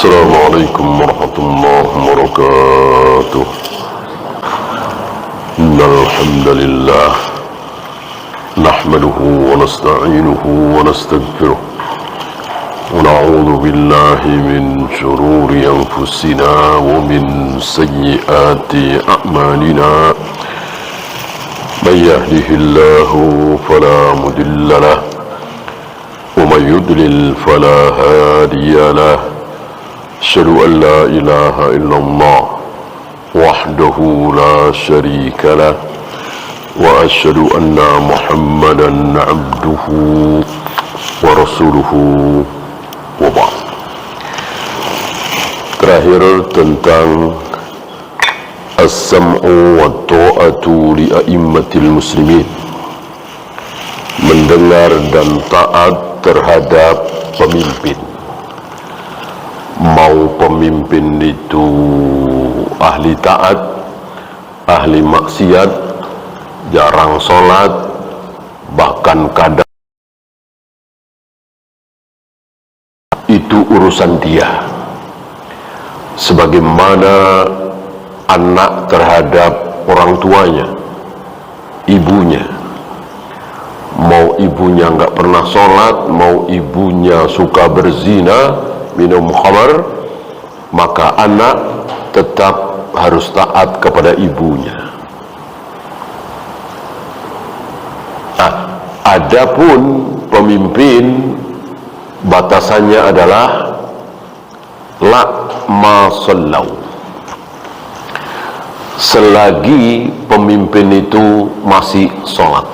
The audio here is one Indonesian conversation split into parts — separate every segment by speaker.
Speaker 1: Assalamualaikum warahmatullahi wabarakatuh. Innal hamdalillah nahmaduhu wa nasta'inuhu wa nastaghfiruh wa na'udzu billahi min shururi anfusina wa min sayyiati a'malina. May yahdihillahu fala mudilla lahu wa may yudlil fala hadiya lahu. Asyhadu an la ilaha illallah wahdahu la syarika lah wa asyhadu anna Muhammadan abduhu wa rasuluhu wa ba'd. Terakhir tentang as-sam'u wa ta'atu li a'immatil muslimin, mendengar dan taat terhadap pemimpin. Mau pemimpin itu ahli taat, ahli maksiat, jarang sholat, bahkan kadang itu urusan dia. Sebagaimana anak terhadap orang tuanya, ibunya. Mau ibunya nggak pernah sholat, mau ibunya suka berzina, minum khamar, maka anak tetap harus taat kepada ibunya. Nah, adapun pemimpin batasannya adalah la ma sallau. Selagi pemimpin itu masih sholat,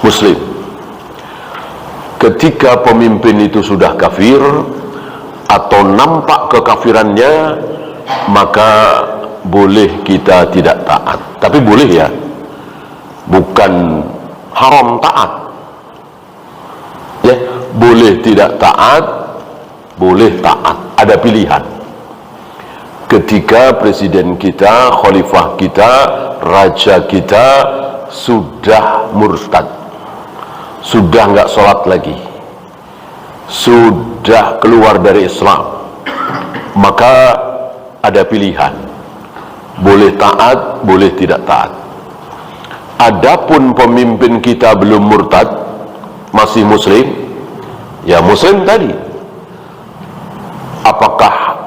Speaker 1: muslim. Ketika pemimpin itu sudah kafir atau nampak kekafirannya, maka boleh kita tidak taat. Tapi boleh ya, bukan haram taat ya. Boleh tidak taat, boleh taat, ada pilihan. Ketika presiden kita, khalifah kita, raja kita sudah murtad, sudah nggak sholat lagi, sudah keluar dari Islam, maka ada pilihan, boleh taat, boleh tidak taat. Adapun pemimpin kita belum murtad, masih muslim, ya muslim tadi. Apakah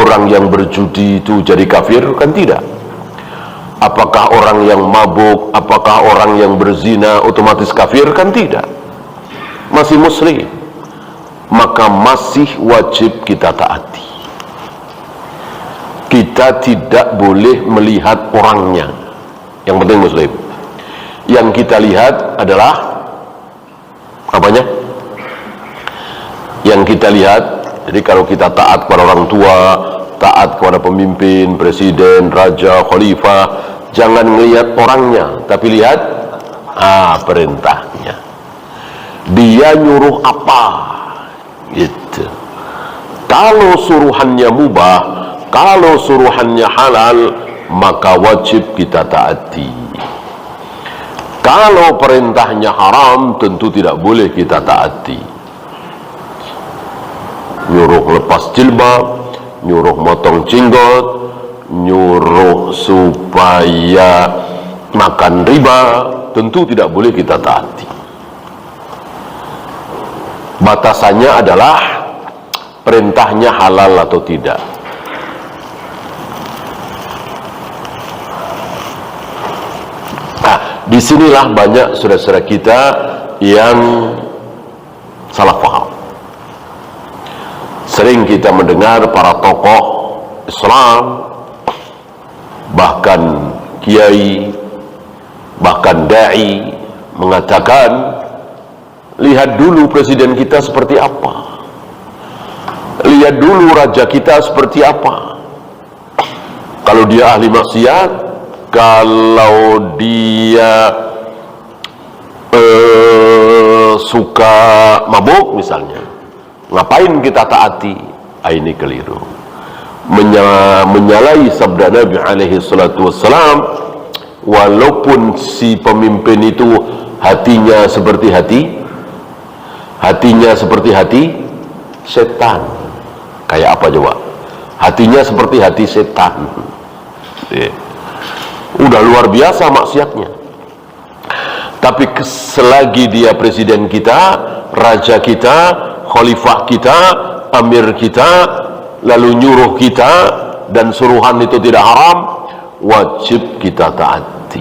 Speaker 1: orang yang berjudi itu jadi kafir? Kan tidak. Apakah orang yang mabuk, apakah orang yang berzina otomatis kafir? Kan tidak. Masih muslim, maka masih wajib kita taati. Kita tidak boleh melihat orangnya, yang penting muslim. Yang kita lihat adalah apanya? Yang kita lihat, jadi kalau kita taat kepada orang tua, taat kepada pemimpin, presiden, raja, khalifah, jangan melihat orangnya, tapi lihat perintahnya. Dia nyuruh apa, gitu. Kalau suruhannya mubah, kalau suruhannya halal, maka wajib kita taati. Kalau perintahnya haram, tentu tidak boleh kita taati. Nyuruh lepas jilbab, nyuruh motong jenggot, nyuruh supaya makan riba, tentu tidak boleh kita taati. Batasannya adalah perintahnya halal atau tidak. Nah, disinilah banyak saudara-saudara kita yang salah paham. Sering kita mendengar para tokoh Islam, bahkan kiai, bahkan da'i mengatakan, lihat dulu presiden kita seperti apa, lihat dulu raja kita seperti apa. Kalau dia ahli maksiat, kalau dia suka mabuk misalnya, ngapain kita taati? Ini keliru. Menyalahi sabda Nabi alaihi salatu wassalam, walaupun si pemimpin itu hatinya seperti hati setan. Kayak apa coba? Hatinya seperti hati setan. Udah luar biasa maksiatnya. Tapi selagi dia presiden kita, raja kita, khalifah kita, amir kita, lalu nyuruh kita, dan suruhan itu tidak haram, wajib kita taati.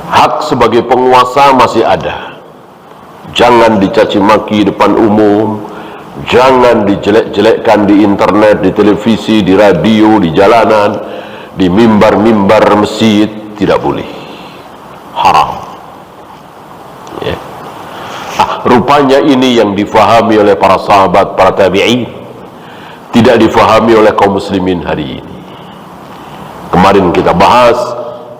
Speaker 1: Hak sebagai penguasa masih ada. Jangan dicaci maki depan umum, jangan dijelek-jelekkan di internet, di televisi, di radio, di jalanan, di mimbar-mimbar masjid, tidak boleh. Haram. Ya. Rupanya ini yang difahami oleh para sahabat, para tabi'in, tidak difahami oleh kaum muslimin hari ini. Kemarin kita bahas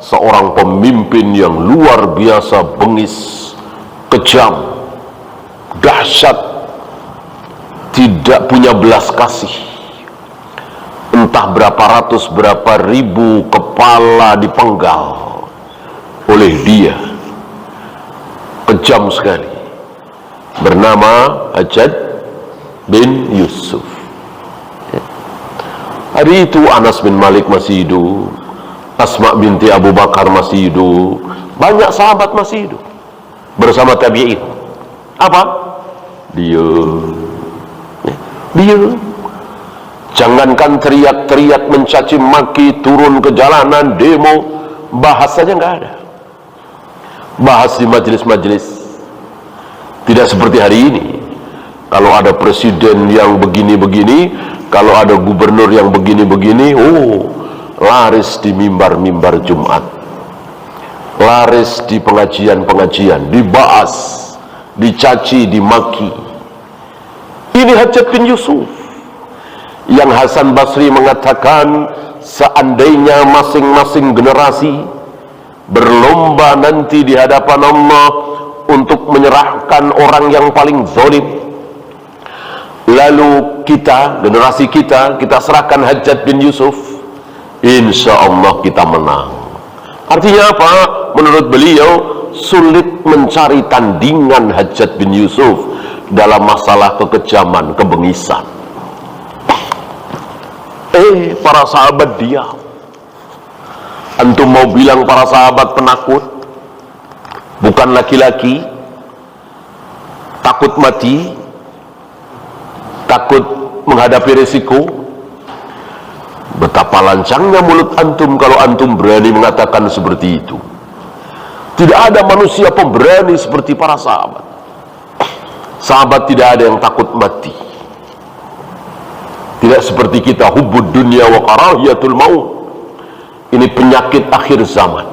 Speaker 1: seorang pemimpin yang luar biasa bengis, kejam, dahsyat, tidak punya belas kasih. Entah berapa ratus, berapa ribu kepala dipenggal oleh dia, kejam sekali, bernama Hajjaj bin Yusuf. Hari itu Anas bin Malik masih hidup, Asma binti Abu Bakar masih hidup, banyak sahabat masih hidup bersama tabi'in. Apa? Diam. Jangankan teriak-teriak, mencaci maki, turun ke jalanan, demo, bahas saja nggak ada. Bahas di majelis-majelis. Tidak seperti hari ini. Kalau ada presiden yang begini-begini, kalau ada gubernur yang begini-begini, laris di mimbar-mimbar Jumat, laris di pengajian-pengajian, dibahas, dicaci, dimaki. Ini Hajjaj bin Yusuf yang Hasan Basri mengatakan, seandainya masing-masing generasi berlomba nanti di hadapan Allah untuk menyerahkan orang yang paling zalim, lalu kita, generasi kita serahkan Hajjaj bin Yusuf, insya Allah kita menang. Artinya apa? Menurut beliau, sulit mencari tandingan Hajjaj bin Yusuf dalam masalah kekejaman, kebengisan. Para sahabat diam. Antum mau bilang para sahabat penakut? Bukan laki-laki, takut mati, takut menghadapi risiko. Betapa lancangnya mulut antum kalau antum berani mengatakan seperti itu. Tidak ada manusia pemberani seperti para sahabat. Sahabat tidak ada yang takut mati. Tidak seperti kita, hubbud dunya wa karahiyatul maut. Ini penyakit akhir zaman.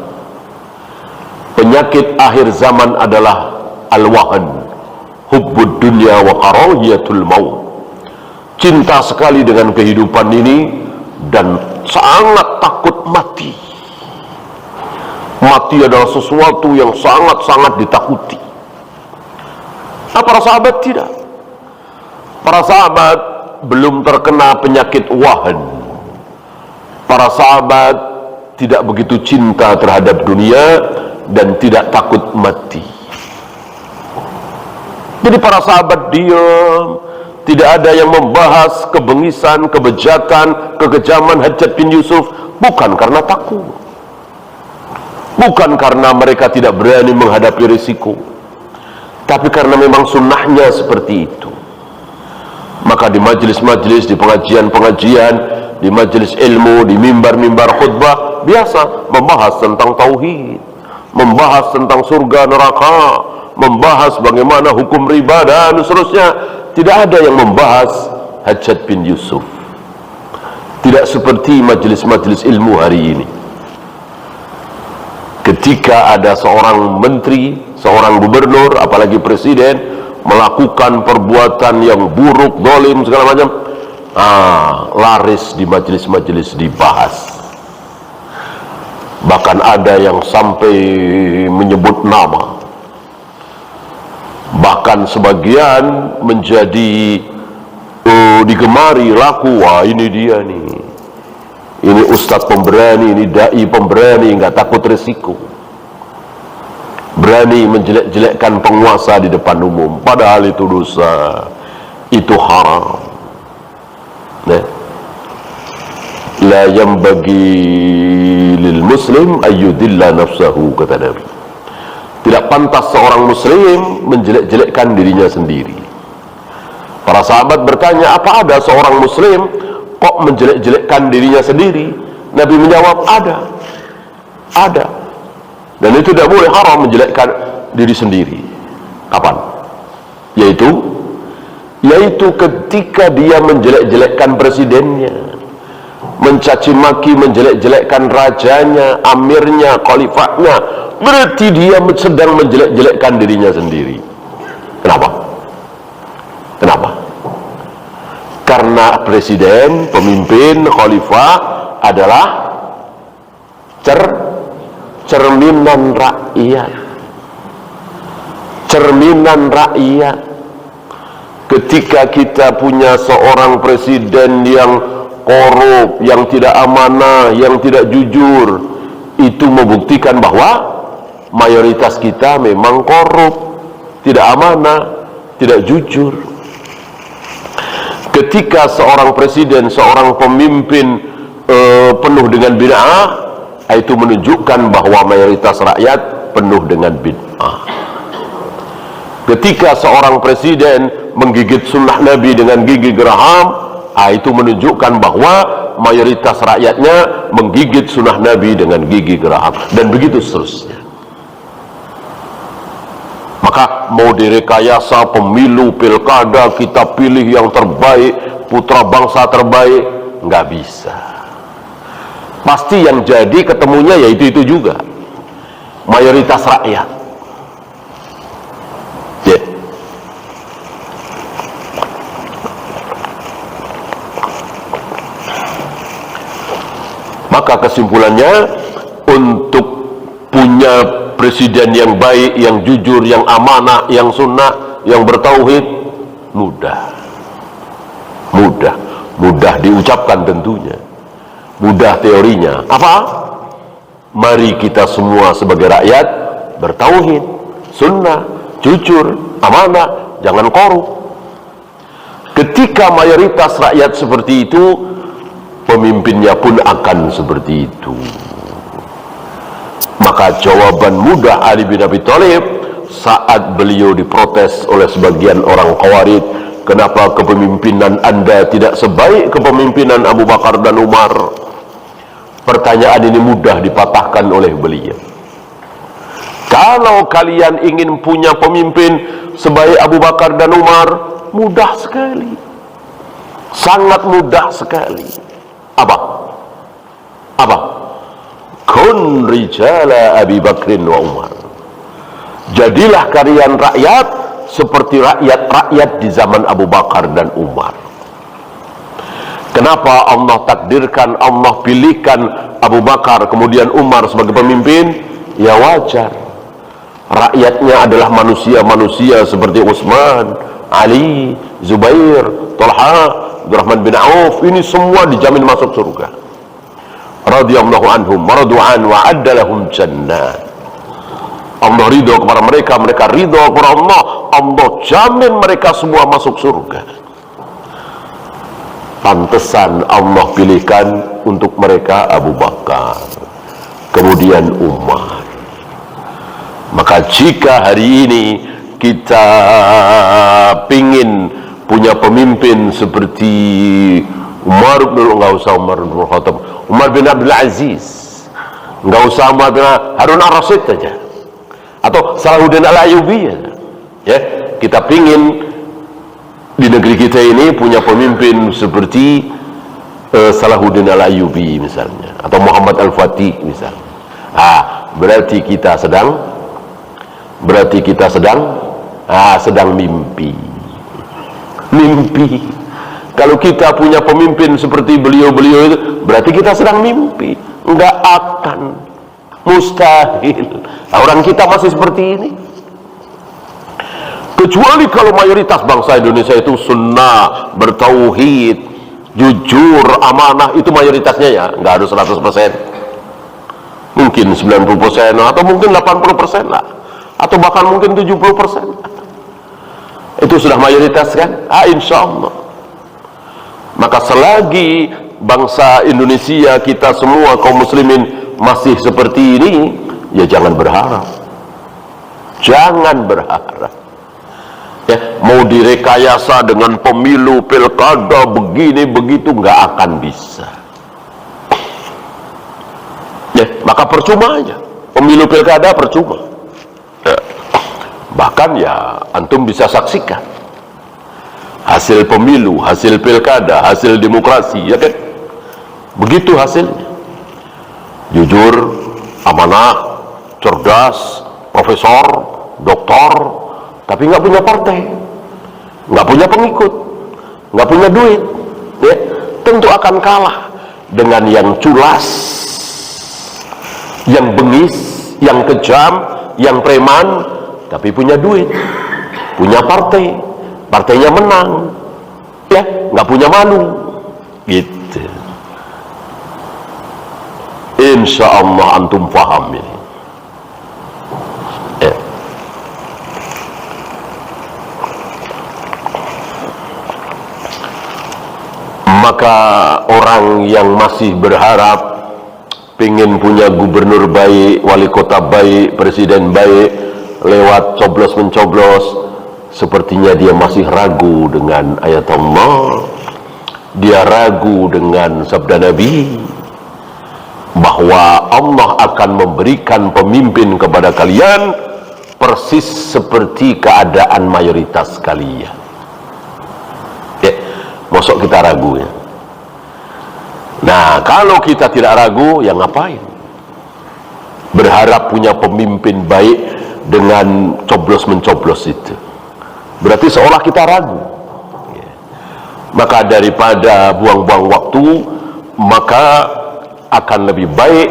Speaker 1: Penyakit akhir zaman adalah al-wahan, hubbud dunya wa karahiyatul maut. Cinta sekali dengan kehidupan ini dan sangat takut mati. Mati adalah sesuatu yang sangat-sangat ditakuti. Para sahabat tidak. Para sahabat belum terkena penyakit wahan. Para sahabat tidak begitu cinta terhadap dunia dan tidak takut mati. Jadi para sahabat diam, tidak ada yang membahas kebengisan, kebejatan, kekejaman Hajjaj bin Yusuf, bukan karena takut, bukan karena mereka tidak berani menghadapi risiko, tapi karena memang sunnahnya seperti itu. Maka di majelis-majelis, di pengajian-pengajian, di majelis ilmu, di mimbar-mimbar khutbah, biasa membahas tentang tauhid, membahas tentang surga neraka, membahas bagaimana hukum riba dan seterusnya. Tidak ada yang membahas Hajjaj bin Yusuf. Tidak seperti majelis-majelis ilmu hari ini. Ketika ada seorang menteri, seorang gubernur, apalagi presiden melakukan perbuatan yang buruk, zalim, segala macam, laris di majelis-majelis dibahas. Bahkan ada yang sampai menyebut nama, bahkan sebagian menjadi digemari, laku. Wah, ini dia nih, ini ustadz pemberani, ini dai pemberani, nggak takut resiko, berani menjelek-jelekkan penguasa di depan umum, padahal itu dosa. itu haram. Nah, la yanbaghi lil muslim ayyudilla nafsahu, kata Nabi. Tidak pantas seorang muslim menjelek-jelekkan dirinya sendiri. Para sahabat bertanya, apa ada seorang muslim kok menjelek-jelekkan dirinya sendiri? Nabi menjawab, ada. Dan itu tidak boleh, haram menjelekkan diri sendiri. Kapan? Yaitu ketika dia menjelek-jelekkan presidennya, mencaci maki, menjelek-jelekkan rajanya, amirnya, khalifahnya, berarti dia sedang menjelek-jelekkan dirinya sendiri. Kenapa? Karena presiden, pemimpin, khalifah adalah cerminan rakyat. Ketika kita punya seorang presiden yang korup, yang tidak amanah, yang tidak jujur, itu membuktikan bahwa mayoritas kita memang korup, tidak amanah, tidak jujur. Ketika seorang presiden, seorang pemimpin penuh dengan bid'ah, itu menunjukkan bahwa mayoritas rakyat penuh dengan bid'ah. Ketika seorang presiden menggigit sunnah Nabi dengan gigi geraham, itu menunjukkan bahwa mayoritas rakyatnya menggigit sunnah Nabi dengan gigi geraham, dan begitu seterusnya. Maka mau direkayasa pemilu, pilkada, kita pilih yang terbaik, putra bangsa terbaik, nggak bisa. Pasti yang jadi ketemunya yaitu itu juga, mayoritas rakyat. Maka kesimpulannya, untuk punya presiden yang baik, yang jujur, yang amanah, yang sunnah, yang bertauhid, mudah diucapkan tentunya, mudah teorinya. Apa? Mari kita semua sebagai rakyat bertauhid, sunnah, jujur, amanah, jangan korup. Ketika mayoritas rakyat seperti itu, pemimpinnya pun akan seperti itu. Maka jawaban mudah Ali bin Abi Thalib saat beliau diprotes oleh sebagian orang Khawarij, kenapa kepemimpinan Anda tidak sebaik kepemimpinan Abu Bakar dan Umar? Pertanyaan ini mudah dipatahkan oleh beliau. Kalau kalian ingin punya pemimpin sebaik Abu Bakar dan Umar, mudah sekali, sangat mudah sekali. Apa? Kun rijala Abi Bakrin wa Umar. Jadilah kalian rakyat seperti rakyat-rakyat di zaman Abu Bakar dan Umar. Kenapa Allah takdirkan, Allah pilihkan Abu Bakar kemudian Umar sebagai pemimpin? Ya wajar, rakyatnya adalah manusia-manusia seperti Utsman, Ali, Zubair, Talha, Abdurrahman bin Auf. Ini semua dijamin masuk surga. Radhiyallahu anhum maradu'an wa addalahum jannah. Allah ridho kepada mereka, mereka ridho kepada Allah. Allah jamin mereka semua masuk surga. Pantesan Allah pilihkan untuk mereka Abu Bakar, kemudian Umar. Maka jika hari ini kita pingin punya pemimpin seperti Umar bin Abdul Aziz, nggak usah Umar bin Harun al-Rasyid saja, atau Salahuddin al-Ayyubi, ya, kita pingin di negeri kita ini punya pemimpin seperti Salahuddin al-Ayyubi misalnya, atau Muhammad al-Fatih misalnya. Berarti kita sedang mimpi. Kalau kita punya pemimpin seperti beliau-beliau itu, berarti kita sedang mimpi. Enggak akan, mustahil. Orang kita masih seperti ini. Kecuali kalau mayoritas bangsa Indonesia itu sunnah, bertauhid, jujur, amanah, itu mayoritasnya ya, enggak harus 100%. Mungkin 90% atau mungkin 80% lah, atau bahkan mungkin 70%. Itu sudah mayoritas kan? Insya Allah. Maka selagi bangsa Indonesia, kita semua kaum muslimin masih seperti ini, ya jangan berharap. Jangan berharap. Ya, mau direkayasa dengan pemilu, pilkada, begini begitu, nggak akan bisa. Ya, maka percuma aja. Pemilu pilkada percuma. Ya. Bahkan ya antum bisa saksikan hasil pemilu, hasil pilkada, hasil demokrasi, ya kan? Begitu hasilnya. Jujur, amanah, cerdas, profesor, doktor, tapi nggak punya partai, nggak punya pengikut, nggak punya duit, ya, tentu akan kalah dengan yang culas, yang bengis, yang kejam, yang preman, tapi punya duit, punya partai, partainya menang, ya, nggak punya malu, gitu. Insya Allah antum paham ini. Ya. Maka orang yang masih berharap pengen punya gubernur baik, wali kota baik, presiden baik lewat coblos-mencoblos, sepertinya dia masih ragu dengan ayat Allah. Dia ragu dengan sabda Nabi bahwa Allah akan memberikan pemimpin kepada kalian persis seperti keadaan mayoritas kalian. Ya, mosok kita ragu ya. Nah, kalau kita tidak ragu, ya ngapain? Berharap punya pemimpin baik dengan coblos-mencoblos itu. Berarti seolah kita ragu. Ya. Maka daripada buang-buang waktu, maka akan lebih baik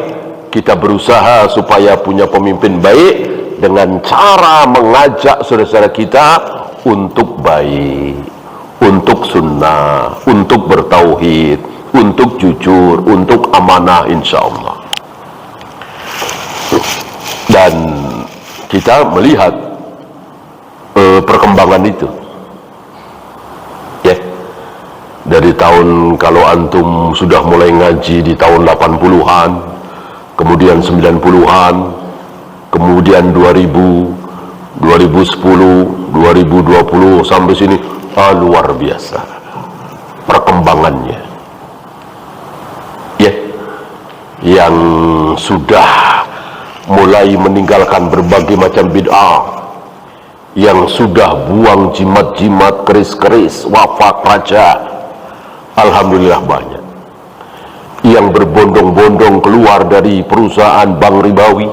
Speaker 1: kita berusaha supaya punya pemimpin baik dengan cara mengajak saudara-saudara kita untuk baik, untuk sunnah, untuk bertauhid, untuk jujur, untuk amanah, insya Allah. Dan kita melihat perkembangan itu, ya. Dari tahun, kalau antum sudah mulai ngaji di tahun 80-an, kemudian 90-an, kemudian 2000, 2010, 2020 sampai sini, luar biasa perkembangannya. Ya, yang sudah mulai meninggalkan berbagai macam bid'ah, yang sudah buang jimat-jimat, keris-keris, wafat raja, alhamdulillah banyak. Yang berbondong-bondong keluar dari perusahaan bank ribawi,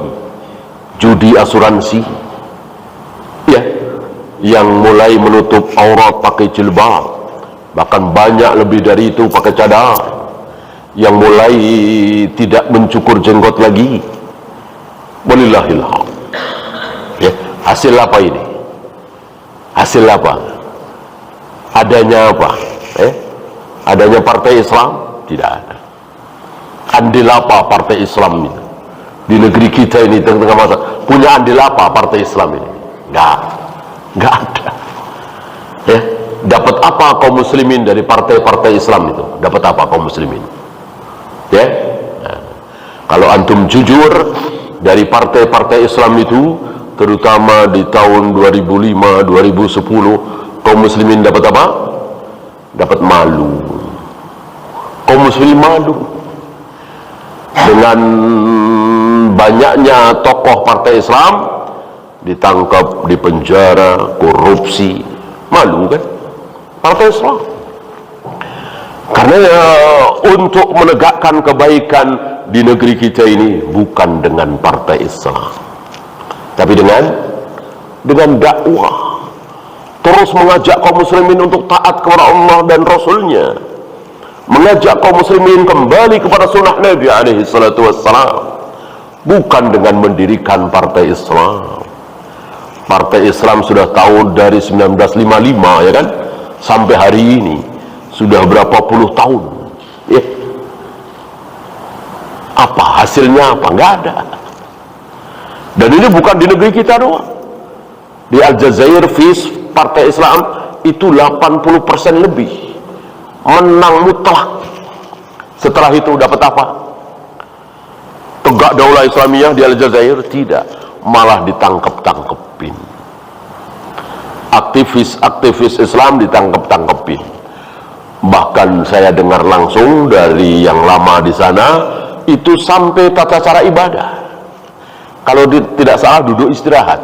Speaker 1: judi asuransi, ya, yang mulai menutup aurat pakai jilbab, bahkan banyak lebih dari itu pakai cadar, yang mulai tidak mencukur jenggot lagi. Walillahilhamd. Ya, hasil apa ini? Hasil apa? Adanya apa? Adanya partai Islam? Tidak ada. Andil apa partai Islam ini di negeri kita ini, tengah masa punya andil apa partai Islam ini? Nggak ada. Ya, dapat apa kaum muslimin dari partai-partai Islam itu? Dapat apa kaum muslimin? Ya, nah, kalau antum jujur, dari partai-partai Islam itu, terutama di tahun 2005, 2010, kaum muslimin dapat apa? Dapat malu. Kaum muslimin malu dengan banyaknya tokoh partai Islam ditangkap, dipenjara, korupsi. Malu kan partai Islam? Karena ya, untuk menegakkan kebaikan di negeri kita ini bukan dengan partai Islam, tapi dengan dakwah, terus mengajak kaum muslimin untuk taat kepada Allah dan Rasulnya, mengajak kaum muslimin kembali kepada sunnah Nabi alaihi salatu wassalam, bukan dengan mendirikan partai Islam. Partai Islam sudah tahun dari 1955, ya kan, sampai hari ini sudah berapa puluh tahun, ya. Apa hasilnya? Apa? Nggak ada. Dan ini bukan di negeri kita doang. Di Aljazair, FIS, partai Islam itu 80% lebih, menang mutlak. Setelah itu dapat apa? Tegak daulah Islamiyah di Aljazair? Tidak, malah ditangkep-tangkepin. Aktivis-aktivis Islam ditangkep-tangkepin. Bahkan saya dengar langsung dari yang lama di sana, itu sampai tata cara ibadah. Kalau tidak salah duduk istirahat.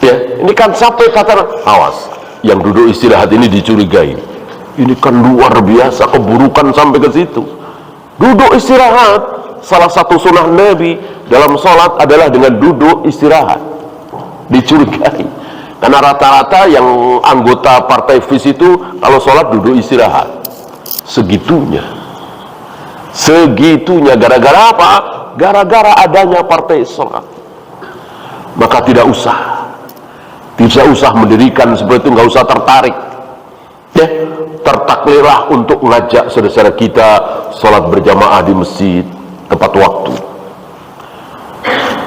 Speaker 1: Ya, ini kan sampai tata, awas, yang duduk istirahat ini dicurigai. Ini kan luar biasa, keburukan sampai ke situ. Duduk istirahat, salah satu sunnah Nabi dalam sholat adalah dengan duduk istirahat. Dicurigai. Karena rata-rata yang anggota partai FIS itu kalau sholat duduk istirahat. Segitunya. Segitunya. Gara-gara apa? Gara-gara adanya partai sholat. Maka tidak usah mendirikan seperti itu, nggak usah tertarik. Ya, tertaklirlah untuk mengajak saudara-saudara kita sholat berjamaah di masjid tepat waktu,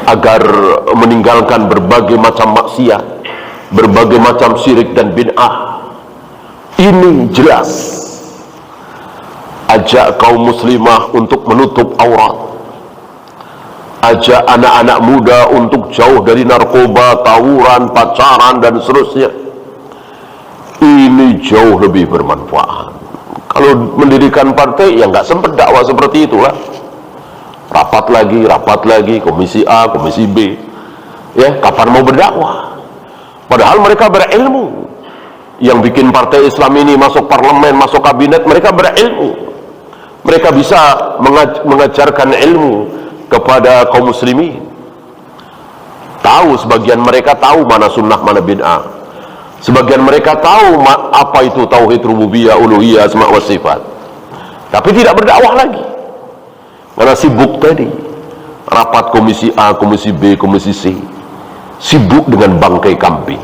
Speaker 1: agar meninggalkan berbagai macam maksiat, berbagai macam syirik dan bid'ah. Ini jelas. Ajak kaum muslimah untuk menutup aurat, ajak anak-anak muda untuk jauh dari narkoba, tawuran, pacaran dan seterusnya. Ini jauh lebih bermanfaat. Kalau mendirikan partai ya nggak sempat dakwah seperti itulah. Rapat lagi, komisi A, komisi B. Ya, kapan mau berdakwah? Padahal mereka berilmu. Yang bikin partai Islam ini masuk parlemen, masuk kabinet, mereka berilmu. Mereka bisa mengajarkan ilmu kepada kaum muslimin. Tahu, sebagian mereka tahu mana sunnah, mana bid'ah. Sebagian mereka tahu apa itu tauhid rububiyah, uluhiyah, asma wa sifat. Tapi tidak berdakwah lagi. Karena sibuk tadi. Rapat komisi A, komisi B, komisi C. Sibuk dengan bangkai kambing.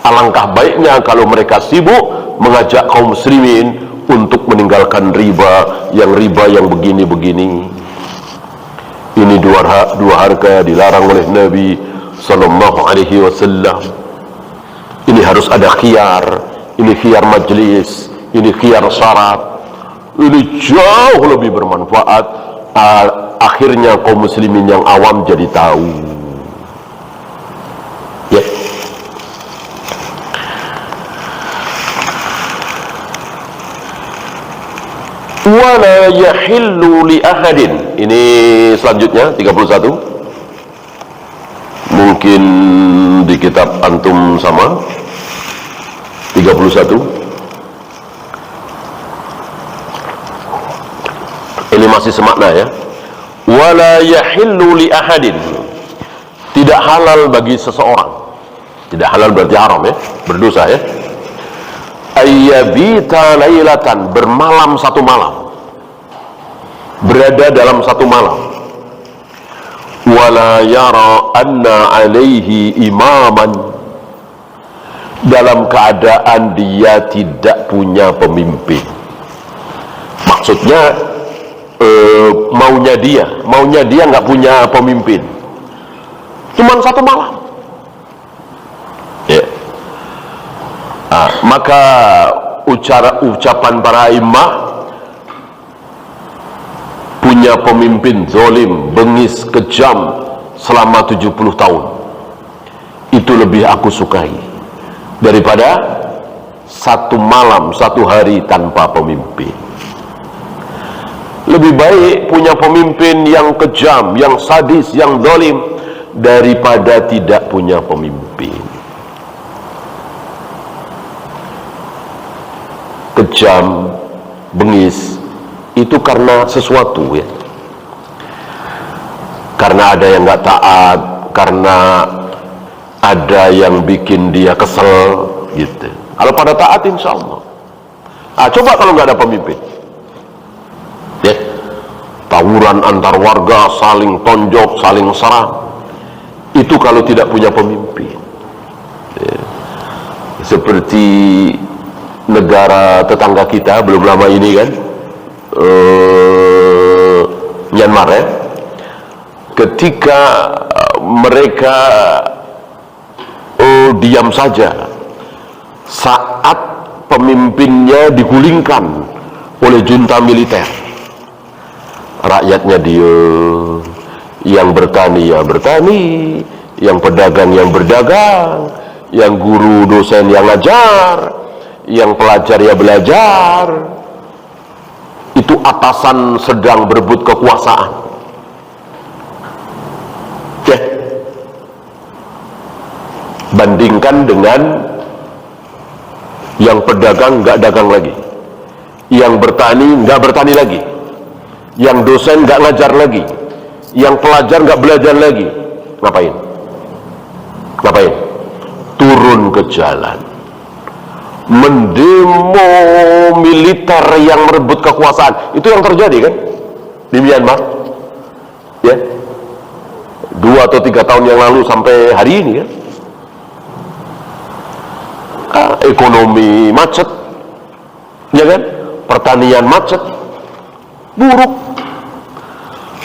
Speaker 1: Alangkah baiknya kalau mereka sibuk mengajak kaum muslimin untuk meninggalkan riba yang begini-begini. Ini dua harga dilarang oleh Nabi sallallahu alaihi wasallam. Ini harus ada khiyar, ini khiyar majlis, ini khiyar syarat. Ini jauh lebih bermanfaat. Akhirnya kaum muslimin yang awam jadi tahu. Ya. Wala yahillu li ahadin. Ini selanjutnya 31. Mungkin di kitab antum sama 31. Ini masih semakna ya. Wala yahillu li ahadin. Tidak halal bagi seseorang. Tidak halal berarti haram ya, berdosa ya. Ayyabita lailatan, bermalam satu malam, berada dalam satu malam. Wala yara anna alaihi imaman, dalam keadaan dia tidak punya pemimpin. Maksudnya maunya dia nggak punya pemimpin, cuman satu malam ya. Maka ucapan para imam, punya pemimpin zalim, bengis, kejam selama 70 tahun, itu lebih aku sukai daripada satu malam, satu hari tanpa pemimpin. Lebih baik punya pemimpin yang kejam, yang sadis, yang zalim, daripada tidak punya pemimpin. Kejam, bengis, itu karena sesuatu ya. Karena ada yang nggak taat, karena ada yang bikin dia kesel gitu. Kalau pada taat insya Allah. Coba kalau nggak ada pemimpin ya, tawuran antar warga, saling tonjok, saling serang, itu kalau tidak punya pemimpin ya. Seperti negara tetangga kita belum lama ini kan, Myanmar ya, ketika mereka diam saja saat pemimpinnya digulingkan oleh junta militer, rakyatnya diem, yang bertani ya bertani, yang pedagang yang berdagang, yang guru dosen yang ngajar, yang pelajar ya belajar. Itu atasan sedang berebut kekuasaan. Ya. Bandingkan dengan yang pedagang nggak dagang lagi, yang bertani nggak bertani lagi, yang dosen nggak ngajar lagi, yang pelajar nggak belajar lagi. Ngapain? Ngapain? Turun ke jalan, mendemo militer yang merebut kekuasaan. Itu yang terjadi kan di Myanmar, ya, 2 atau 3 tahun yang lalu sampai hari ini kan. Ekonomi macet, ya kan, pertanian macet, buruk.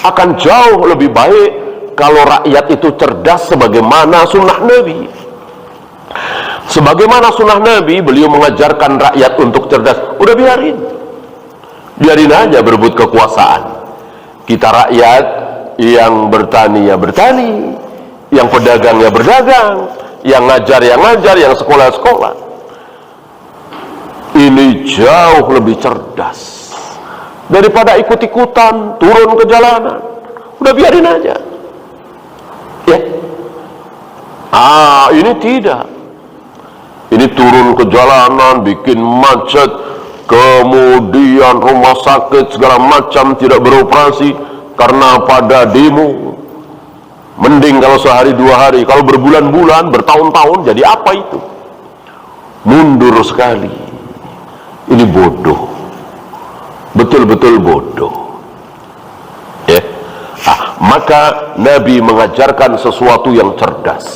Speaker 1: Akan jauh lebih baik kalau rakyat itu cerdas sebagaimana sunnah Nabi. Sebagaimana sunnah Nabi, beliau mengajarkan rakyat untuk cerdas. Udah biarin aja berebut kekuasaan. Kita rakyat yang bertani ya bertani, yang pedagang ya berdagang, yang ngajar ya ngajar, yang sekolah sekolah. Ini jauh lebih cerdas daripada ikut-ikutan turun ke jalanan. Udah biarin aja, ya. Ini tidak. Ini turun ke jalanan, bikin macet, kemudian rumah sakit segala macam tidak beroperasi karena pada demo. Mending kalau sehari 2 hari, kalau berbulan-bulan, bertahun-tahun, jadi apa itu? Mundur sekali. Ini bodoh, betul-betul bodoh, ya. Maka Nabi mengajarkan sesuatu yang cerdas.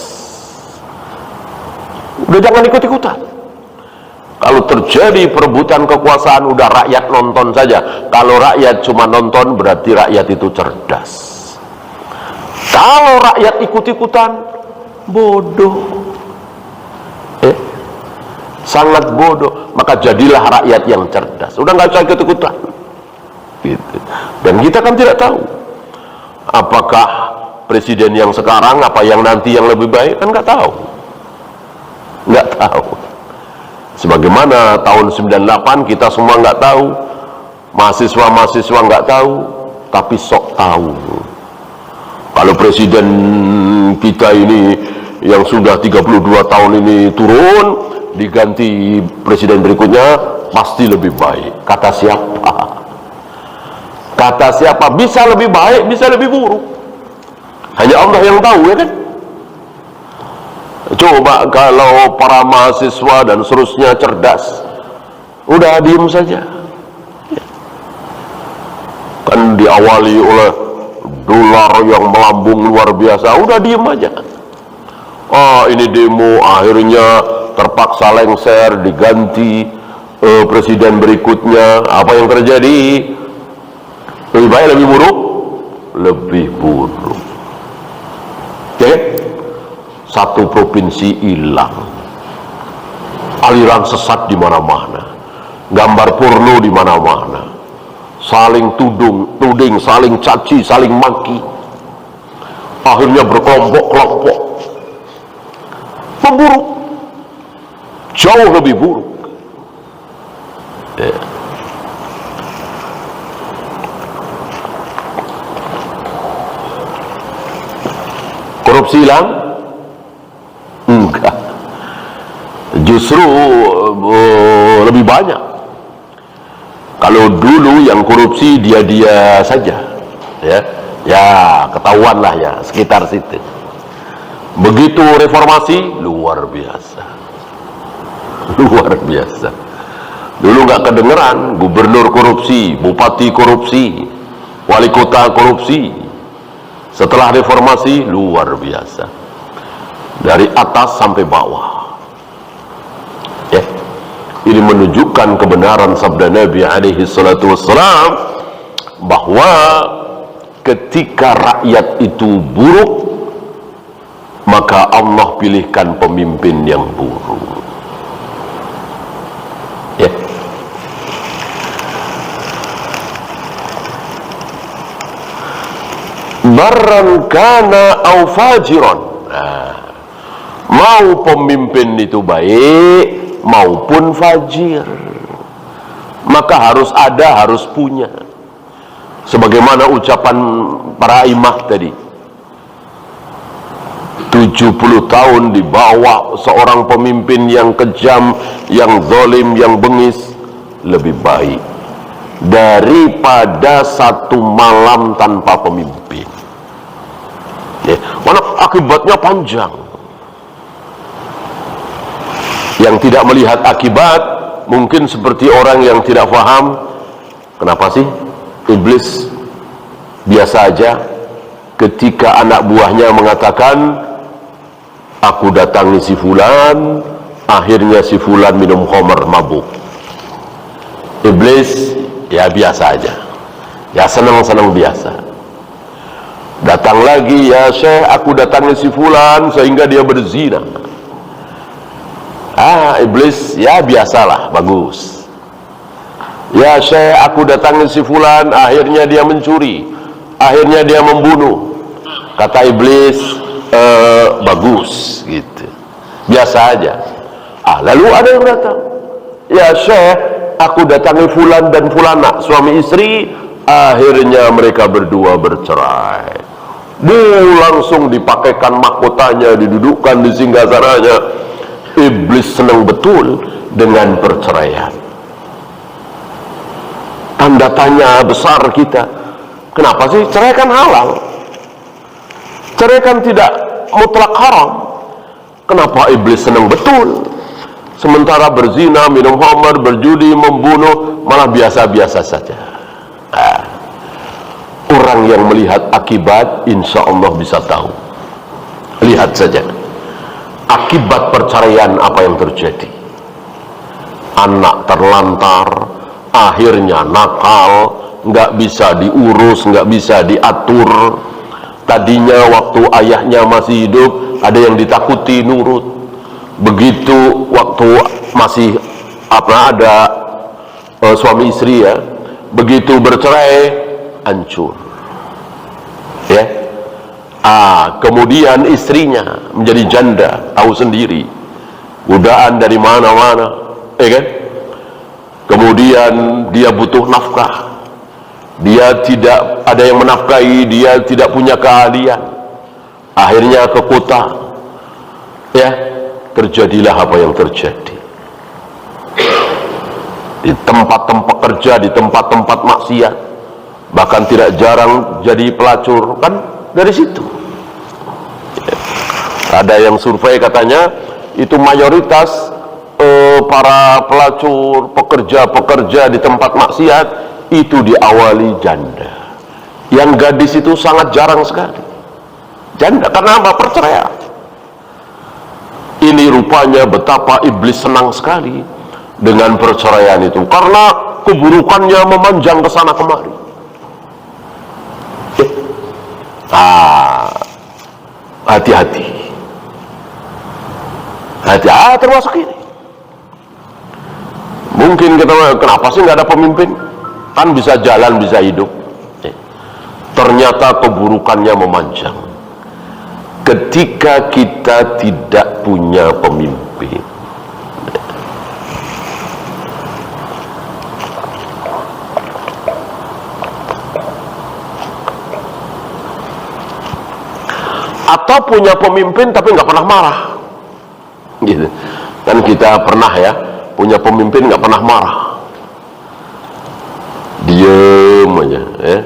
Speaker 1: Udah jangan ikut-ikutan. Kalau terjadi perebutan kekuasaan, udah rakyat nonton saja. Kalau rakyat cuma nonton, berarti rakyat itu cerdas. Kalau rakyat ikut-ikutan, bodoh, sangat bodoh. Maka jadilah rakyat yang cerdas. Udah nggak usah ikut-ikutan, gitu. Dan kita kan tidak tahu apakah presiden yang sekarang apa yang nanti yang lebih baik, kan nggak tahu. Nggak tahu. Sebagaimana tahun 98 kita semua nggak tahu, mahasiswa nggak tahu, tapi sok tahu. Kalau presiden kita ini yang sudah 32 tahun ini turun, diganti presiden berikutnya pasti lebih baik. Kata siapa? Kata siapa? Bisa lebih baik, bisa lebih buruk. Hanya Allah yang tahu, ya kan? Coba kalau para mahasiswa dan seterusnya cerdas, udah diem saja. Kan diawali oleh dolar yang melambung luar biasa, udah diem aja. Ini demo, akhirnya terpaksa lengser, diganti presiden berikutnya. Apa yang terjadi? Lebih baik, lebih buruk? Lebih buruk, ya. Satu provinsi hilang, aliran sesat di mana-mana, gambar porno di mana-mana, saling tuding, saling caci, saling maki, akhirnya berkelompok-kelompok, memburuk, jauh lebih buruk. Ya. Korupsi hilang? Enggak, justru lebih banyak. Kalau dulu yang korupsi dia saja, ya ketahuan lah ya sekitar situ. Begitu reformasi, luar biasa. Dulu nggak kedengeran, gubernur korupsi, bupati korupsi, wali kota korupsi. Setelah reformasi, luar biasa. Dari atas sampai bawah, ya. Ini menunjukkan kebenaran sabda Nabi alaihi salatu wassalam, bahwa ketika rakyat itu buruk, maka Allah pilihkan pemimpin yang buruk. barran kana au fajiron. Nah, mau pemimpin itu baik maupun fajir, maka harus ada, harus punya. Sebagaimana ucapan para imam tadi, 70 tahun di bawah seorang pemimpin yang kejam, yang zalim, yang bengis, lebih baik daripada satu malam tanpa pemimpin. Ya, mana akibatnya panjang. Yang tidak melihat akibat mungkin seperti orang yang tidak paham. Kenapa sih iblis biasa aja ketika anak buahnya mengatakan, aku datangi si fulan, akhirnya si fulan minum khamar, mabuk. Iblis ya biasa aja, ya senang-senang biasa. Datang lagi, ya Syekh, aku datangi si fulan sehingga dia berzina. Iblis ya biasalah, bagus. Ya Syekh, aku datangi si fulan, akhirnya dia mencuri, akhirnya dia membunuh. Kata iblis, bagus gitu, biasa aja. Lalu ada yang datang, ya Syekh, aku datangi fulan dan fulana, suami istri, akhirnya mereka berdua bercerai. Langsung dipakaikan mahkotanya, didudukkan di singgasananya. Iblis senang betul dengan perceraian. Tanda tanya besar kita, kenapa sih cerai? Kan halal, cerai kan tidak mutlak haram. Kenapa iblis senang betul, sementara berzina, minum khamar, berjudi, membunuh malah biasa-biasa saja? Orang yang melihat akibat insya Allah bisa tahu. Lihat saja akibat perceraian apa yang terjadi. Anak terlantar, akhirnya nakal, nggak bisa diurus, nggak bisa diatur. Tadinya waktu ayahnya masih hidup ada yang ditakuti, nurut. Begitu waktu masih ada suami istri, ya, begitu bercerai hancur, ya. Kemudian istrinya menjadi janda, tahu sendiri, godaan dari mana-mana, ya kan? Kemudian dia butuh nafkah, dia tidak ada yang menafkahi, dia tidak punya keahlian, akhirnya ke kota, ya, terjadilah apa yang terjadi. Di tempat-tempat kerja, di tempat-tempat maksiat, bahkan tidak jarang jadi pelacur, kan dari situ. Ada yang survei katanya itu mayoritas para pelacur, pekerja-pekerja di tempat maksiat itu diawali janda. Yang gadis itu sangat jarang sekali janda. Karena apa? Perceraian. Ini rupanya betapa iblis senang sekali dengan perceraian itu, karena keburukannya memanjang ke sana kemari. Hati-hati, termasuk ini. Mungkin kita, kenapa sih nggak ada pemimpin? Kan bisa jalan, bisa hidup. Ternyata keburukannya memanjang ketika kita tidak punya pemimpin. Atau punya pemimpin tapi nggak pernah marah, gitu. Kan kita pernah ya punya pemimpin nggak pernah marah, diem aja, ya.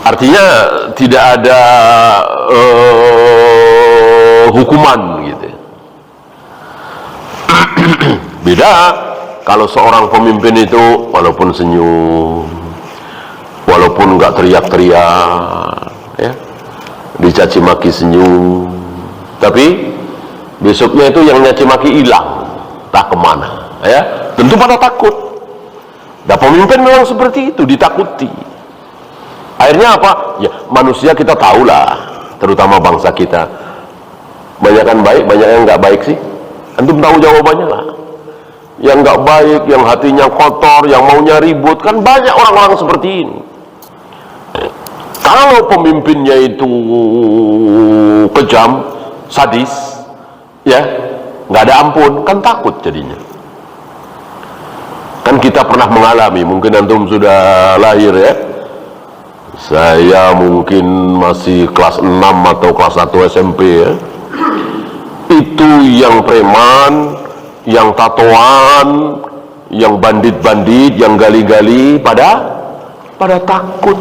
Speaker 1: Artinya tidak ada hukuman, gitu. Beda kalau seorang pemimpin itu walaupun senyum, walaupun nggak teriak-teriak, ya, dicaci maki senyum, tapi besoknya itu yang nyaci maki hilang, tak kemana, ya. Tentu pada takut. Nah, pemimpin memang seperti itu, ditakuti. Akhirnya apa? Ya, manusia kita tahulah, terutama bangsa kita, banyak yang baik, banyak yang nggak baik sih. Antum tahu jawabannya lah. Yang nggak baik, yang hatinya kotor, yang maunya ribut, kan banyak orang-orang seperti ini. Kalau pemimpinnya itu kejam, sadis, ya nggak ada ampun, kan takut jadinya. Kan kita pernah mengalami, mungkin antum sudah lahir ya, saya mungkin masih kelas 6 atau kelas 1 SMP ya, itu yang preman, yang tatoan, yang bandit-bandit, yang gali-gali pada takut,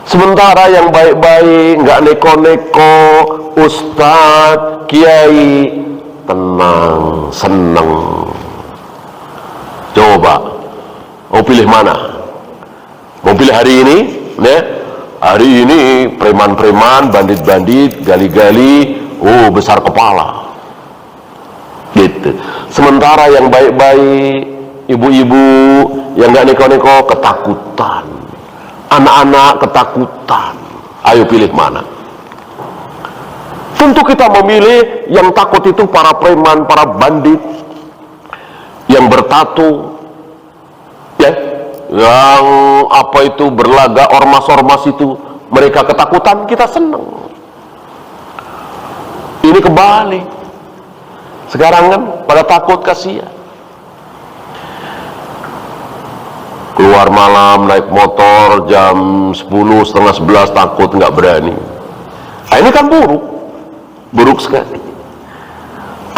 Speaker 1: sementara yang baik-baik, nggak neko-neko, ustadz, kiai, tenang, seneng. Coba mau pilih mana? Mau pilih hari ini ya? Hari ini preman-preman, bandit-bandit, gali-gali, oh besar kepala gitu. Sementara yang baik-baik, ibu-ibu yang nggak neko-neko, ketakutan, anak-anak ketakutan. Ayo pilih mana? Tentu kita memilih yang takut itu para preman, para bandit, yang bertato, ya, yang apa itu berlaga ormas-ormas itu, mereka ketakutan, kita senang. Ini kebalik. Sekarang kan pada takut, kasihan. Keluar malam naik motor jam 10, setengah 11 takut, nggak berani. Nah, ini kan buruk sekali.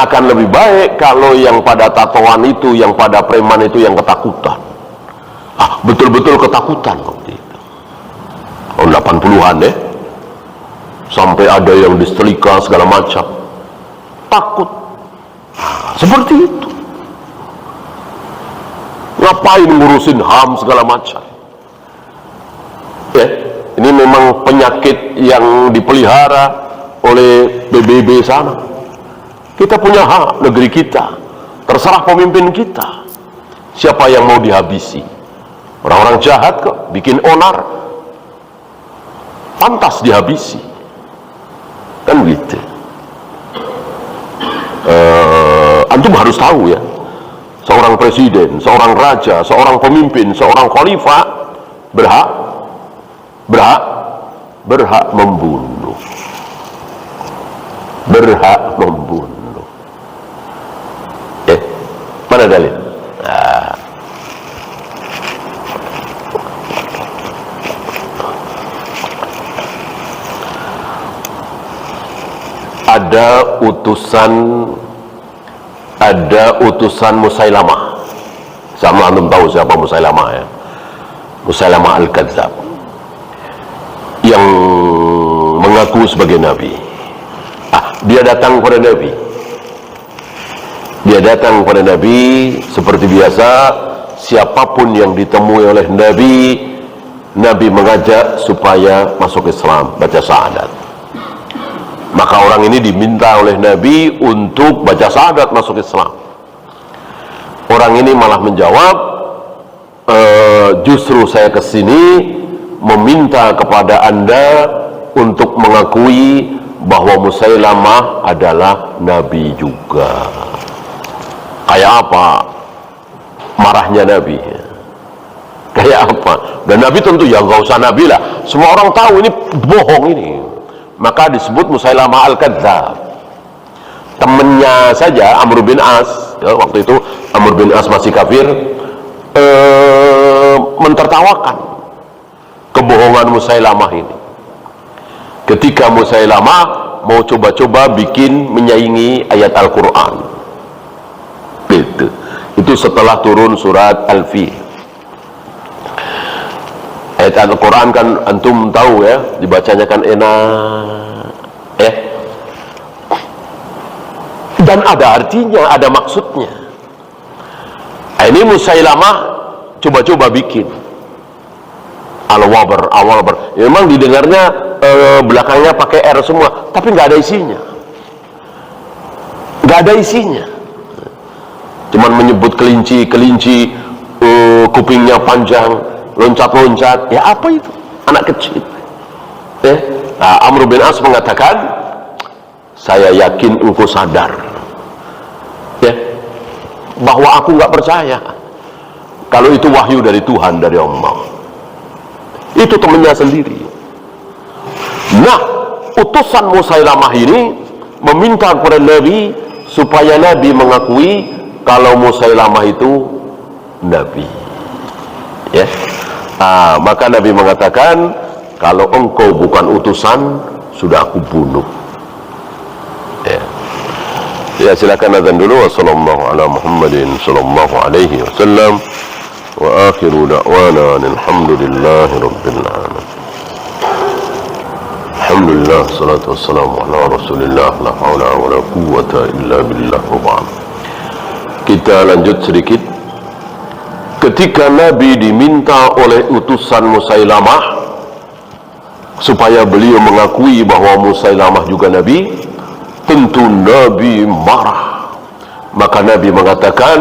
Speaker 1: Akan lebih baik kalau yang pada tatoan itu, yang pada preman itu yang ketakutan. Betul-betul ketakutan waktu itu. Tahun 80-an ya. Sampai ada yang disetrika segala macam. Takut. Seperti itu. Ngapain ngurusin HAM segala macam? Ya, ini memang penyakit yang dipelihara oleh PBB sana. Kita punya hak, negeri kita, terserah pemimpin kita siapa yang mau dihabisi. Orang-orang jahat kok, bikin onar, pantas dihabisi, kan gitu. Antum harus tahu ya, seorang presiden, seorang raja, seorang pemimpin, seorang khalifah berhak membunuh. Mana dalil? Ada utusan Musailamah. Sama antum tahu siapa Musailamah ya? Musailamah Al-Kadzab, yang mengaku sebagai nabi. Dia datang kepada Nabi seperti biasa. Siapapun yang ditemui oleh Nabi mengajak supaya masuk Islam, baca syahadat. Maka orang ini diminta oleh Nabi untuk baca syahadat masuk Islam. Orang ini malah menjawab, justru saya kesini meminta kepada Anda untuk mengakui bahwa Musailamah adalah Nabi juga. Kayak apa marahnya Nabi? Kayak apa? Dan Nabi tentu ya nggak usah Nabi lah, semua orang tahu ini bohong ini. Maka disebut Musailamah Al-Kadzab. Temennya saja Amr bin As, ya, waktu itu Amr bin As masih kafir, mentertawakan kebohongan Musailamah ini. Ketika Musailamah mau coba-coba bikin menyaingi ayat Al-Quran, itu setelah turun surat Al-Fil. Ayat Al-Quran kan antum tahu ya, dibacanya kan enak ya, dan ada artinya, ada maksudnya. Ini Musailamah coba-coba bikin Al-Wabar. Memang didengarnya belakangnya pakai R semua, tapi nggak ada isinya. Cuman menyebut kelinci, kupingnya panjang, loncat-loncat. Ya apa itu? Anak kecil. Amr bin As mengatakan, saya yakin engkau sadar ya, bahwa aku nggak percaya kalau itu wahyu dari Tuhan, dari Allah. Itu temannya sendiri. Nah, utusan Musailamah ini meminta kepada Nabi supaya Nabi mengakui kalau Musailamah itu Nabi. Ya. Maka Nabi mengatakan, kalau engkau bukan utusan, sudah aku bunuh. Ya, silakan azan dulu. Wassallallahu ala Muhammadin sallallahu alaihi wasallam wa akhiru da'wana alhamdulillahi rabbil alamin. Alhamdulillah, salatu wassalamu ala rasulillah, la hawla wa la quwwata illa billah. Kita lanjut sedikit. Ketika Nabi diminta oleh utusan Musailamah supaya beliau mengakui bahwa Musailamah juga Nabi, tentu Nabi marah. Maka Nabi mengatakan,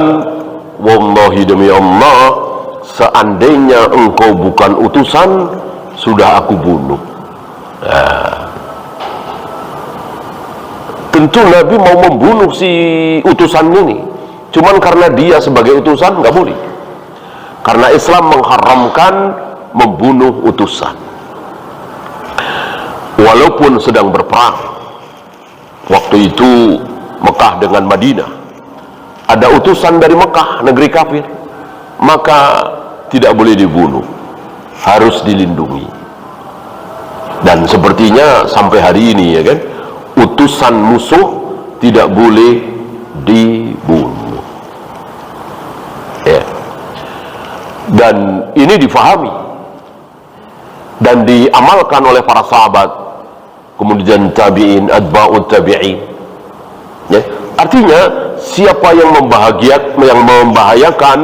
Speaker 1: wallahi demi Allah, seandainya engkau bukan utusan, sudah aku bunuh. Tentu Nabi mau membunuh si utusan ini, cuman karena dia sebagai utusan nggak boleh, karena Islam mengharamkan membunuh utusan walaupun sedang berperang. Waktu itu Mekah dengan Madinah, ada utusan dari Mekah, negeri kafir, maka tidak boleh dibunuh, harus dilindungi. Dan sepertinya sampai hari ini, ya kan, utusan musuh tidak boleh dibunuh. Ya. Dan ini difahami dan diamalkan oleh para sahabat, kemudian tabi'in, atba'ut tabi'in. Ya. Artinya siapa yang membahayakan,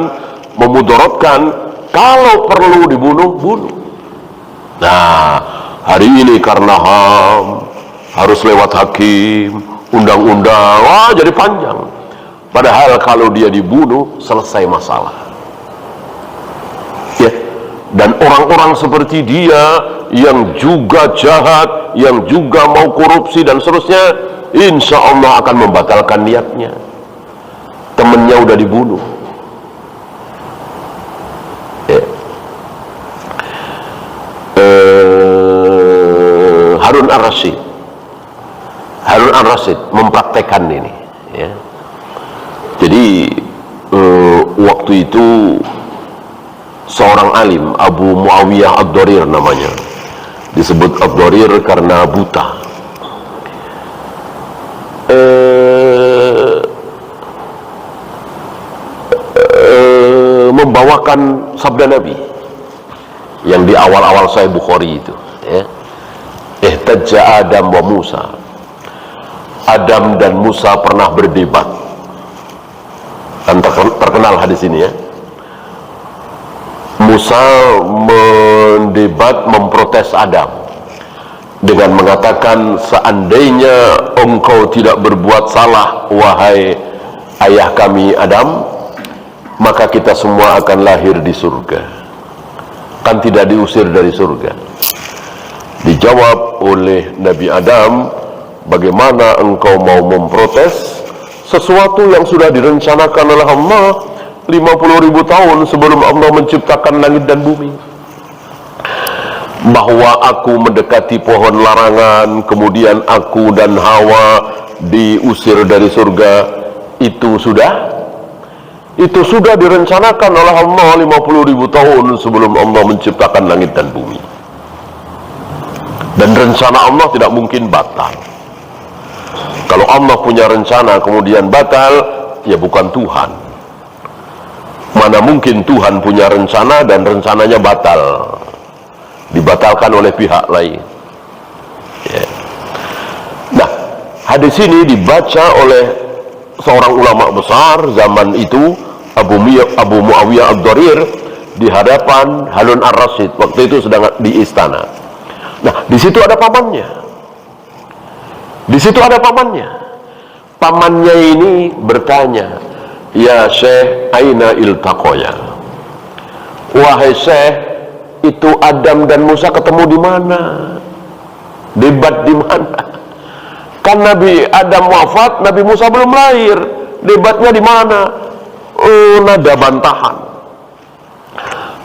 Speaker 1: memudaratkan, kalau perlu dibunuh, bunuh. Nah, hari ini karena harus lewat hakim, undang-undang, jadi panjang. Padahal kalau dia dibunuh, selesai masalah. Ya. Dan orang-orang seperti dia yang juga jahat, yang juga mau korupsi dan seterusnya, insya Allah akan membatalkan niatnya. Temennya udah dibunuh. Ya. Harun Ar-Rasyid mempraktekkan ini, ya. Jadi waktu itu seorang alim, Abu Muawiyah Ad-Darir namanya, disebut Ad-Darir karena buta. Membawakan sabda Nabi yang di awal-awal Sahih Bukhari itu, ya. Ihtajja Adam wa Musa. Adam dan Musa pernah berdebat. Dan terkenal hadis ini, ya. Musa mendebat, memprotes Adam dengan mengatakan, seandainya engkau tidak berbuat salah, wahai ayah kami Adam, maka kita semua akan lahir di surga. Kan tidak diusir dari surga. Dijawab oleh Nabi Adam, bagaimana engkau mau memprotes sesuatu yang sudah direncanakan oleh Allah 50.000 tahun sebelum Allah menciptakan langit dan bumi? Bahwa aku mendekati pohon larangan, kemudian aku dan Hawa diusir dari surga, itu sudah direncanakan oleh Allah 50.000 tahun sebelum Allah menciptakan langit dan bumi. Dan rencana Allah tidak mungkin batal. Kalau Allah punya rencana kemudian batal, ya bukan Tuhan. Mana mungkin Tuhan punya rencana dan rencananya batal, dibatalkan oleh pihak lain, ya. Nah, hadis ini dibaca oleh seorang ulama besar zaman itu, Abu Muawiyah Ad-Darir, di hadapan Harun Ar-Rasyid. Waktu itu sedang di istana. Nah, di situ ada pamannya. Pamannya ini bertanya, ya Syekh, aina iltaqoya? Wahai Syekh, itu Adam dan Musa ketemu di mana? Debat di mana? Kan Nabi Adam wafat, Nabi Musa belum lahir. Debatnya di mana? Nada bantahan.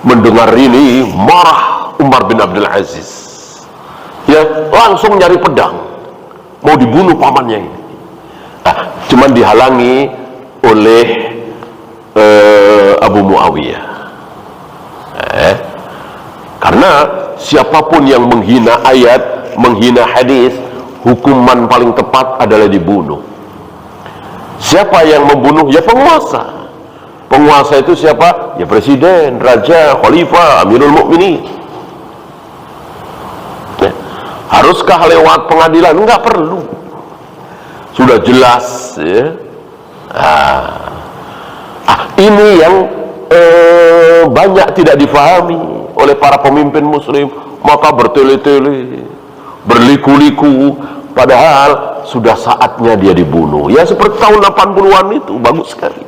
Speaker 1: Mendengar ini marah Umar bin Abdul Aziz, ya langsung nyari pedang mau dibunuh pamannya ini. Cuman dihalangi oleh Abu Muawiyah, karena siapapun yang menghina ayat, menghina hadis, hukuman paling tepat adalah dibunuh. Siapa yang membunuh? Ya penguasa. Penguasa itu siapa? Ya presiden, raja, khalifah, amirul mukminin. Ya. Haruskah lewat pengadilan? Enggak perlu, sudah jelas, ya. Ini yang banyak tidak difahami oleh para pemimpin muslim, maka bertele-tele, berliku-liku, padahal sudah saatnya dia dibunuh. Ya seperti tahun 80-an itu, bagus sekali.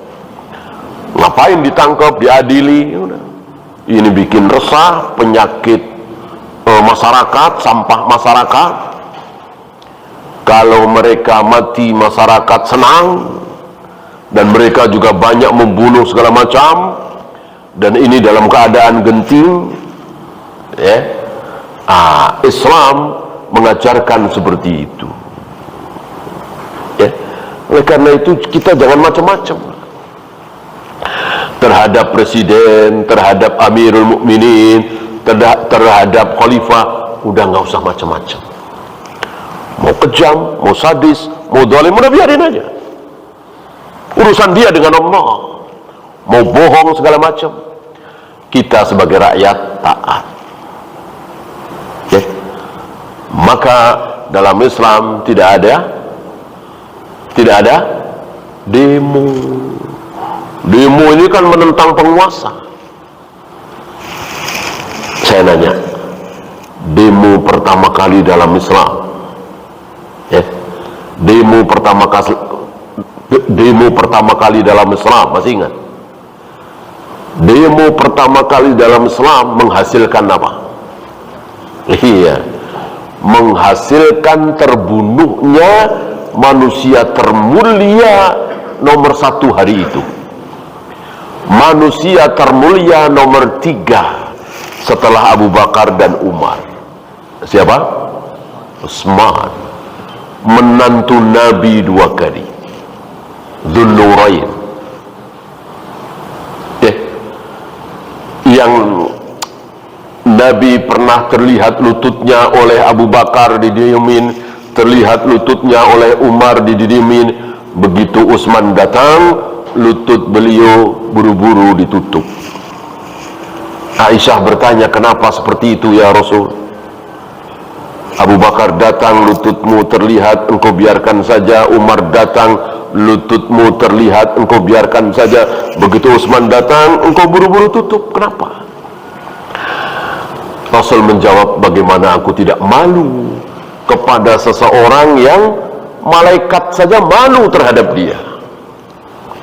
Speaker 1: Ngapain ditangkap, diadili? Ini bikin resah, penyakit masyarakat, sampah masyarakat. Kalau mereka mati, masyarakat senang, dan mereka juga banyak membunuh segala macam, dan ini dalam keadaan genting, ya. Islam mengajarkan seperti itu, ya. Oleh karena itu kita jangan macam-macam terhadap presiden, terhadap amirul mukminin, terhadap khalifah. Udah nggak usah macam-macam, mau kejam, mau sadis, mau zalim, udah biarin aja, urusan dia dengan Allah. Mau bohong segala macam, kita sebagai rakyat taat, ya. Maka dalam Islam tidak ada demo. Demo ini kan menentang penguasa. Saya nanya, demo pertama kali dalam Islam, ya, demo pertama kali dalam Islam, masih ingat? Demo pertama kali dalam Islam menghasilkan apa? Iya, menghasilkan terbunuhnya manusia termulia nomor 1 hari itu, manusia termulia nomor 3 setelah Abu Bakar dan Umar. Siapa? Utsman, menantu Nabi 2 kali, Dzun-Nurain, yang Nabi pernah terlihat lututnya oleh Abu Bakar didiemin, terlihat lututnya oleh Umar didiemin. Begitu Utsman datang, lutut beliau buru-buru ditutup. Aisyah bertanya, kenapa seperti itu ya Rasul? Abu Bakar datang, lututmu terlihat, engkau biarkan saja. Umar datang, lututmu terlihat, engkau biarkan saja. Begitu Utsman datang, engkau buru-buru tutup. Kenapa? Rasul menjawab, bagaimana aku tidak malu kepada seseorang yang malaikat saja malu terhadap dia.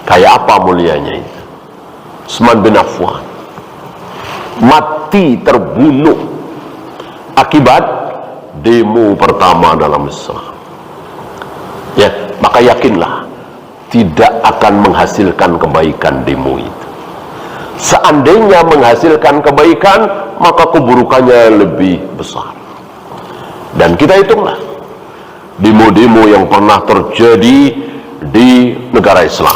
Speaker 1: Kayak apa mulianya itu? Utsman bin Affan mati terbunuh akibat demo pertama dalam Islam. Ya, maka yakinlah tidak akan menghasilkan kebaikan demo itu. Seandainya menghasilkan kebaikan, maka keburukannya lebih besar. Dan kita hitunglah demo-demo yang pernah terjadi di negara Islam.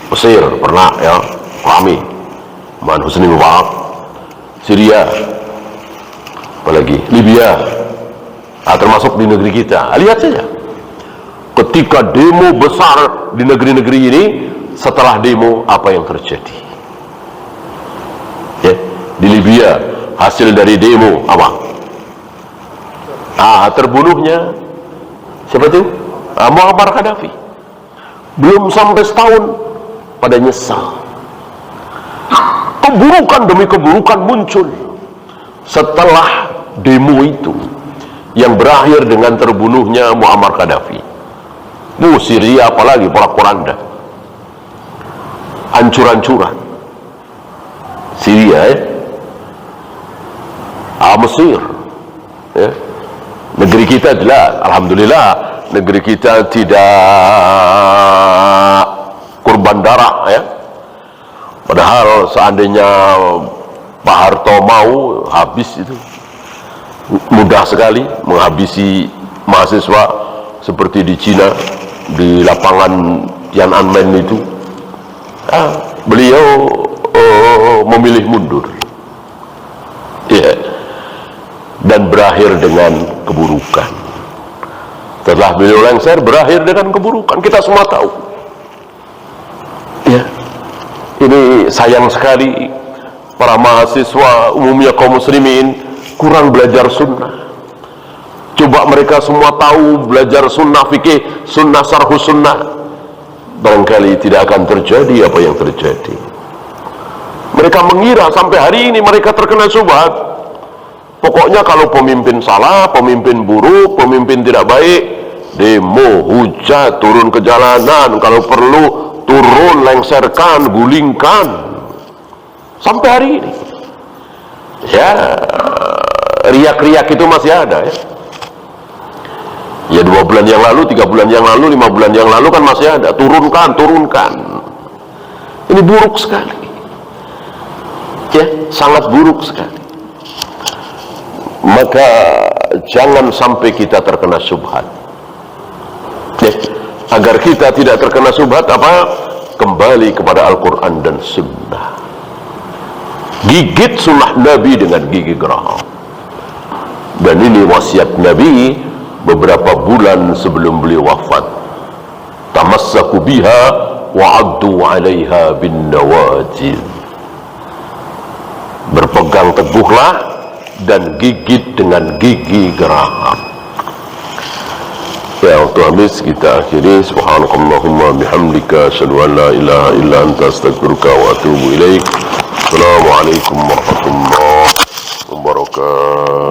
Speaker 1: Mesir pernah, ya, rame, Man Husni Mubarak. Syria, apalagi Libya, termasuk di negeri kita. Lihat saja, ketika demo besar di negeri-negeri ini, setelah demo apa yang terjadi, ya, di Libya hasil dari demo apa? Terbunuhnya siapa itu? Muammar Gaddafi. Belum sampai setahun pada nyesal. Keburukan demi keburukan muncul setelah demo itu, yang berakhir dengan terbunuhnya Muammar Gaddafi. Syria apalagi, porak-poranda, hancur-hancuran. Syria, ya. Mesir, ya. Negeri kita jelas, alhamdulillah, negeri kita tidak korban darah, ya. Padahal seandainya Pak Harto mau habis itu, mudah sekali menghabisi mahasiswa seperti di Cina, di lapangan Tiananmen itu. Beliau memilih mundur, ya, dan berakhir dengan keburukan. Setelah beliau lengser, berakhir dengan keburukan. Kita semua tahu. Ya, ini sayang sekali para mahasiswa umumnya kaum muslimin kurang belajar sunnah. Coba mereka semua tahu belajar sunnah fikih, sunnah sarhus sunnah, barangkali tidak akan terjadi apa yang terjadi. Mereka mengira sampai hari ini mereka terkena syubhat. Pokoknya kalau pemimpin salah, pemimpin buruk, pemimpin tidak baik, demo, hujat, turun ke jalanan, kalau perlu turun, lengserkan, gulingkan. Sampai hari ini, ya, riak-riak itu masih ada, ya. Ya 2 bulan yang lalu, 3 bulan yang lalu, 5 bulan yang lalu kan masih ada. Turunkan. Ini buruk sekali, ya, sangat buruk sekali. Maka jangan sampai kita terkena syubhat, ya. Agar kita tidak terkena syubhat, kembali kepada Al-Quran dan Sunnah. Gigit sunnah Nabi dengan gigi geraham. Dan ini wasiat Nabi beberapa bulan sebelum beliau wafat. Tamassaku biha wa 'addu 'alaiha bin nawajid. Berpegang teguhlah dan gigit dengan gigi geraham. Ya, untuk habis kita akhiri. Subhanakallahumma bihamdika asyhadu an la ilaha illa anta astaghfiruka wa atubu ilaik. Assalamualaikum warahmatullahi wabarakatuh.